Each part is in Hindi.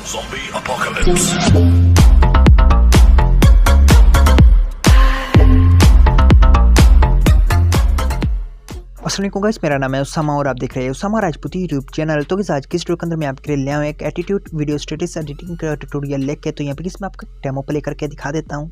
Zombie apocalypse. अस्सलाम गाइस, मेरा नाम है उसामा और आप देख रहे हैं उसामा राजपूत यूट्यूब चैनल। तो आज की वीडियो के अंदर मैं आपके लिए लाया हूं एक एटीट्यूड वीडियो स्टेटस एडिटिंग का ट्यूटोरियल लेके। तो यहाँ पे मैं आपको डेमो प्ले करके दिखा देता हूँ।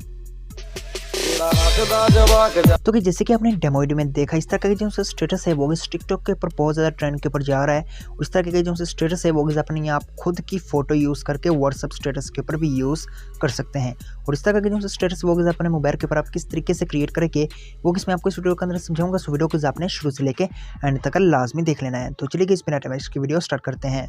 तो कि जैसे कि आपने डेमो वीडियो में देखा, इस तरह का जो स्टेटस है वो टिकटॉक के ऊपर बहुत ज़्यादा ट्रेंड के ऊपर जा रहा है। उस तरह के जो स्टेटस है वो अपने आप खुद की फ़ोटो यूज़ करके व्हाट्सअप स्टेटस के ऊपर भी यूज़ कर सकते हैं। और इस तरह के जो स्टेटस वो अपने मोबाइल के ऊपर आप किस तरीके से क्रिएट करके वो मैं आपको इस वीडियो के अंदर समझाऊंगा। सो वीडियो को आपने शुरू से लेके एंड तक लाजमी देख लेना है। तो चलिए इस बिना टाइम वेस्ट की वीडियो स्टार्ट करते हैं।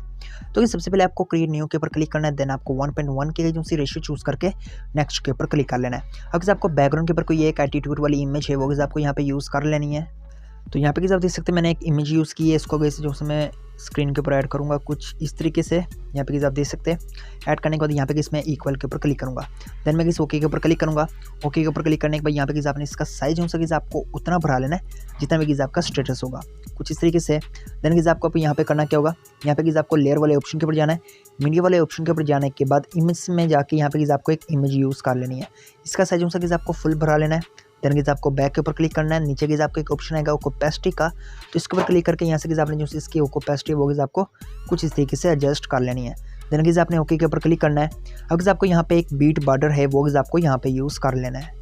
तो सबसे पहले आपको क्रिएट न्यू के ऊपर क्लिक करना है, देन आपको 1.1 के जो रेशियो चूज़ करके नेक्स्ट के ऊपर क्लिक कर लेना है। अगर आपको बैकग्राउंड के ऊपर कोई एक एटीट्यूड वाली इमेज है वो आपको यहाँ पे यूज़ कर लेनी है। तो यहाँ पे आप देख सकते हैं मैंने एक इमेज यूज़ की है, इसको जो मैं स्क्रीन के ऊपर ऐड करूँगा कुछ इस तरीके से। यहाँ पे आप देख सकते हैं ऐड करने के बाद यहाँ पे इसमें इक्वल के ऊपर क्लिक करूँगा, देन मैं ओके के ऊपर क्लिक करूँगा। ओके के ऊपर क्लिक करने के बाद यहाँ पे आपने इसका साइज आपको उतना भरा लेना है जितना भी आपका स्टेटस होगा, कुछ इस तरीके से। देन आपको यहाँ पे करना क्या होगा, यहाँ पे आपको लेयर वाले ऑप्शन के ऊपर जाना है। मीडिया वाले ऑप्शन के ऊपर जाने के बाद इमेज में जाके यहाँ पे आपको एक इमेज यूज़ कर लेनी है। इसका साइज आपको फुल भरा लेना है। देन आपको बैक के ऊपर क्लिक करना है। नीचे आपको एक ऑप्शन आएगा ओकोपेसिटी का, तो इसके ऊपर क्लिक करके यहाँ से आपने जो इसकी ओकोपेसिटी वो आपको कुछ इस तरीके से एडजस्ट कर लेनी है। देन आपने ओके के ऊपर क्लिक करना है। अगर आपको यहाँ पे एक बीट बॉर्डर है वो आपको यहाँ पे यूज़ कर लेना है।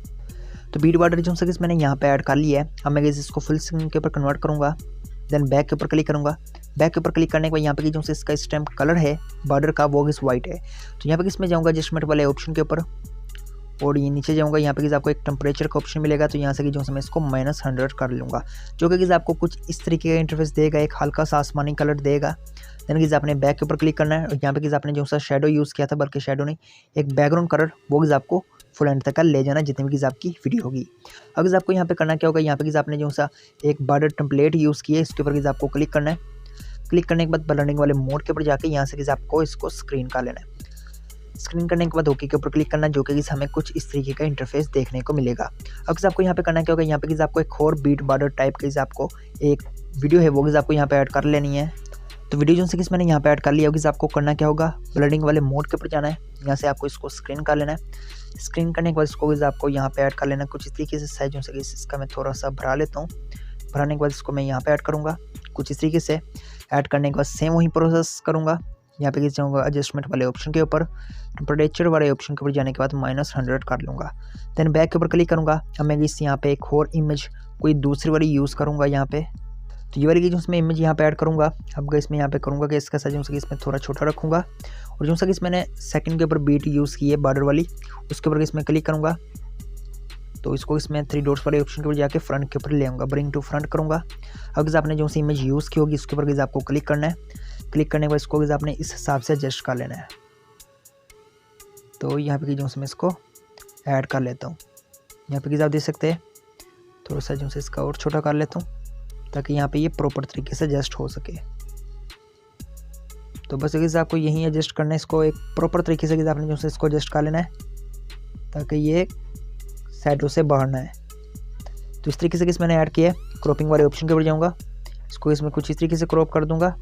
तो बीट बॉर्डर जो मैंने यहाँ पे ऐड कर लिया है। अब मैं इसको फुल स्क्रीन के ऊपर कन्वर्ट करूँगा। देन बैक के ऊपर क्लिक करूँगा। बैक के ऊपर क्लिक करने के बाद यहाँ पे जो इसका स्टैम्प कलर है बॉर्डर का वो वाइट है। तो यहाँ पे इसमें जाऊँगा एडजस्टमेंट वाले ऑप्शन के ऊपर और ये नीचे जाऊँगा। यहाँ पे आपको एक टेम्परेचर का ऑप्शन मिलेगा, तो यहाँ से जो मैं इसको -100 कर लूँगा, जो कि आपको कुछ इस तरीके का इंटरफेस देगा, एक हल्का सा आसमानी कलर देगा। देन आपने बैक के ऊपर क्लिक करना है और यहाँ पे आपने जो सा शेडो यूज़ किया था, बल्कि शेडो नहीं एक बैकग्राउंड कलर वो आपको फुल एंड तक ले जाना जितनी भी आपकी वीडियो होगी। अगर आपको यहाँ पे करना क्या होगा, यहाँ पे आपने जो सा एक बॉर्डर टेम्पलेट यूज़ किया है इसके ऊपर आपको क्लिक करना है। क्लिक करने के बाद ब्लेंडिंग वाले मोड के ऊपर जाके यहाँ से आपको इसको स्क्रीन कर लेना है। स्क्रीन करने के बाद ओके के ऊपर क्लिक करना, जो कि हमें कुछ इस तरीके का इंटरफेस देखने को मिलेगा। अगर आपको यहाँ पे करना क्या होगा, यहाँ पे आपको एक और बीट बॉर्डर टाइप की आपको एक वीडियो है वो आपको यहाँ पे ऐड कर लेनी है। तो वीडियो जो मैंने यहाँ पे ऐड कर लिया होगी, आपको करना क्या होगा, ब्लेंडिंग वाले मोड के ऊपर जाना है। यहाँ से आपको इसको स्क्रीन कर लेना है। स्क्रीन करने के बाद इसको आपको यहाँ पे ऐड कर लेना कुछ इस तरीके से। साइज जो इसका मैं थोड़ा सा भरा लेता हूँ। भराने के बाद इसको मैं यहाँ पे ऐड करूँगा कुछ इस तरीके से। ऐड करने के बाद सेम वही प्रोसेस करूँगा। यहाँ पे जाऊँगा एडजस्टमेंट वाले ऑप्शन के ऊपर, टेम्परेचर वाले ऑप्शन के ऊपर जाने के बाद -100 कर लूँगा। देन बैक के ऊपर क्लिक करूँगा। अब मैं यहाँ पे एक और इमेज कोई दूसरी वाली यूज़ करूँगा यहाँ पे। तो ये वाली जो मैं इमेज यहाँ पे ऐड करूँगा। अब इसमें यहाँ पे करूँगा कि इसका साइज इसमें थोड़ा छोटा रखूँगा और जो मैंने सेकंड के ऊपर बीट यूज़ की है बॉर्डर वाली, उसके ऊपर इसमें क्लिक करूँगा। तो इसको इसमें 3 डॉट्स वाले ऑप्शन के ऊपर जाके फ्रंट के ऊपर ले आऊँगा, ब्रिंग टू फ्रंट करूँगा। अब आपने जो सी इमेज यूज़ की होगी उसके ऊपर आपको क्लिक करना है। क्लिक करने के बाद इसको आपने इस हिसाब से एडजस्ट कर लेना है। तो यहाँ पे जो मैं इसको ऐड कर लेता हूँ। यहाँ पे आप देख सकते हैं थोड़ा सा जो इसका और छोटा कर लेता हूँ ताकि यहाँ पे ये प्रॉपर तरीके से एडजस्ट हो सके। तो बस आपको यही एडजस्ट करना है, इसको एक प्रॉपर तरीके से आपने जो इसको एडजस्ट कर लेना है ताकि ये साइडों से बाहर ना है। तो इस तरीके से मैंने ऐड किया है। क्रॉपिंग वाले ऑप्शन के ऊपर जाऊँगा, इसको इसमें कुछ इस तरीके से क्रॉप कर दूँगा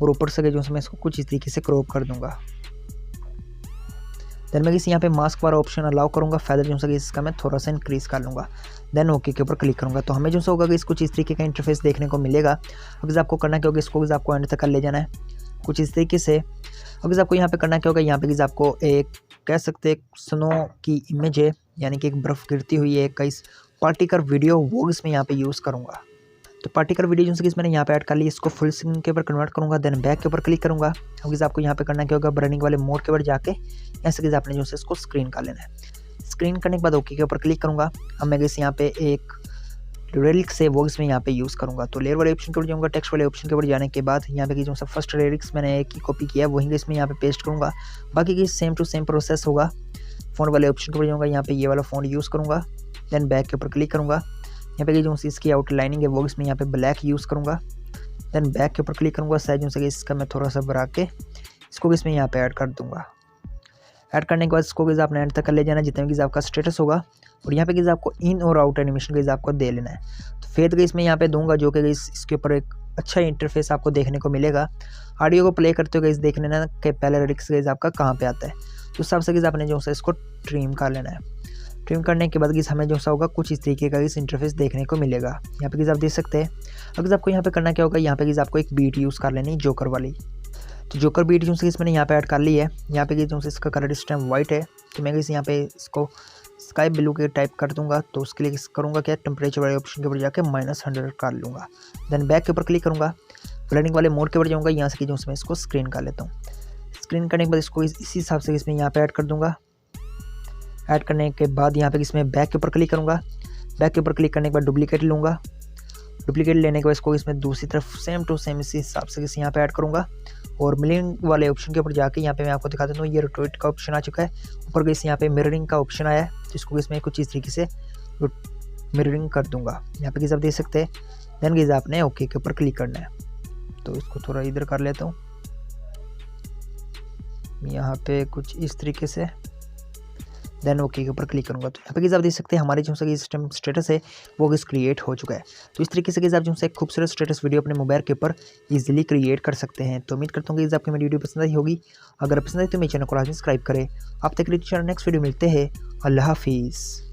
और ऊपर से जो मैं इसको कुछ इस तरीके से क्रॉप कर दूँगा। देन मैं यहाँ पे मास्क वाला ऑप्शन अलाउ करूँगा, फेदर जो इसका मैं थोड़ा सा इंक्रीज़ कर लूँगा। देन ओके के ऊपर क्लिक करूँगा। तो हमें जो होगा कि कुछ इस तरीके का इंटरफेस देखने को मिलेगा। अगर आपको करना क्या होगा, इसको आपको एंड तक कर ले जाना है कुछ इस तरीके से। अगर आपको यहाँ पे करना क्या होगा, यहाँ पे आपको एक कह सकते हैं स्नो की इमेज है, यानी कि एक बर्फ़ गिरती हुई है कई पार्टिकल वीडियो वो इसमें यहाँ पे यूज़ करूँगा। तो पार्टिकल वीडियो जो मैंने यहाँ पे ऐड कर ली, इसको फुल स्क्रीन के ऊपर कन्वर्ट करूँगा। देन बैक के ऊपर क्लिक करूँगा। अब आपको यहाँ पे करना क्या होगा, ब्लेंडिंग वाले मोड के ऊपर जाके यहाँ से आपने जो इसको स्क्रीन कर लेना है। स्क्रीन करने के बाद ओके के ऊपर क्लिक करूँगा। अब मैं यहाँ पे एक लिरिक्स है वो इसमें यहाँ पे यूज़ करूँगा। तो लेयर वाले ऑप्शन के ऊपर जाऊँगा, टेक्स्ट वाले ऑप्शन के ऊपर जाने के बाद यहाँ पे जो फर्स्ट लिरिक्स मैंने एक ही कॉपी किया वहीं इसमें यहाँ पे पेस्ट करूँगा। बाकी की सेम टू सेम प्रोसेस होगा। फ़ॉन्ट वाले ऑप्शन के ऊपर जाऊँगा, यहाँ पे ये वाला फ़ॉन्ट यूज़ करूँगा। देन बैक के ऊपर क्लिक करूँगा। यहाँ पे जो इसकी आउटलाइनिंग है वो इसमें यहाँ पे ब्लैक यूज़ करूँगा। देन बैक के ऊपर क्लिक करूँगा। साइज जो इसका मैं थोड़ा सा बढ़ा के इसको इसमें यहाँ पे ऐड कर दूँगा। ऐड करने के बाद इसको आपने एंड तक कर ले जाना जितना भी आपका स्टेटस होगा। और यहाँ पे आपको इन और आउट एनिमेशन आपको दे लेना है। तो फेड इसमें यहाँ पे दूंगा, जो कि इसके ऊपर एक अच्छा इंटरफेस आपको देखने को मिलेगा। ऑडियो को प्ले करते हुए गाइस देखने ना कि पहले लिरिक्स गाइस आपका कहाँ पे आता है, तो उस हिसाब से गाइस आपने जो है इसको ट्रिम कर लेना है। ट्रिम करने के बाद गाइस हमें जो सा होगा कुछ इस तरीके का इस इंटरफेस देखने को मिलेगा। यहाँ पे गाइस आप देख सकते हैं। अगर आपको यहाँ पे करना क्या होगा, यहाँ पे गाइस आपको एक बीट यूज़ कर लेनी जोकर वाली। तो जोकर बीट जो मैंने यहाँ पे ऐड कर ली है। यहाँ पे जो इसका कलर इस टाइम वाइट है, तो मैं यहाँ पे इसको स्काई ब्लू के टाइप कर दूंगा। तो उसके लिए करूँगा क्या, टेम्परेचर वाले ऑप्शन के ऊपर जाके -100 कर लूँगा। देन बैक के ऊपर क्लिक करूँगा, ब्लेंडिंग वाले मोड के ऊपर जाऊँगा। यहाँ से जो मैं इसको स्क्रीन कर लेता हूँ। स्क्रीन करने के बाद इसको इसी हिसाब से इसमें यहाँ पे ऐड कर दूँगा। ऐड करने के बाद यहाँ पे इसमें बैक के ऊपर क्लिक करूँगा। बैक के ऊपर क्लिक करने के बाद डुप्लीकेट लूँगा। डुप्लीकेट लेने के बाद इसको इसमें दूसरी तरफ सेम टू सेम इसी हिसाब से यहाँ पे ऐड करूँगा। और मिलिंग वाले ऑप्शन के ऊपर जाके यहाँ पे मैं आपको दिखा देता हूँ, ये रोटेट का ऑप्शन आ चुका है। ऊपर गई यहाँ पे मिररिंग का ऑप्शन आया है, जिसको इसमें कुछ इस तरीके से मिररिंग कर दूंगा। यहाँ पे आप देख सकते हैं। देन गाइस आपने ओके के ऊपर क्लिक करना है। तो इसको थोड़ा इधर कर लेता हूँ, यहाँ पे कुछ इस तरीके से। देन ओके के ऊपर क्लिक करूँगा। तो यहाँ पे आप देख सकते हैं हमारे जो सिस्टम स्टेटस है वो गाइस क्रिएट हो चुका है। तो इस तरीके से गाइस आप जो एक खूबसूरत स्टेटस वीडियो अपने मोबाइल के ऊपर इजीली क्रिएट कर सकते हैं। तो उम्मीद करता हूँ गाइस आपको मेरी वीडियो पसंद आई होगी। अगर पसंद आई तो मेरे चैनल को लाजमी सब्सक्राइब करें। आप तक नेक्स्ट वीडियो मिलते हैं। अल्लाह हाफिज़।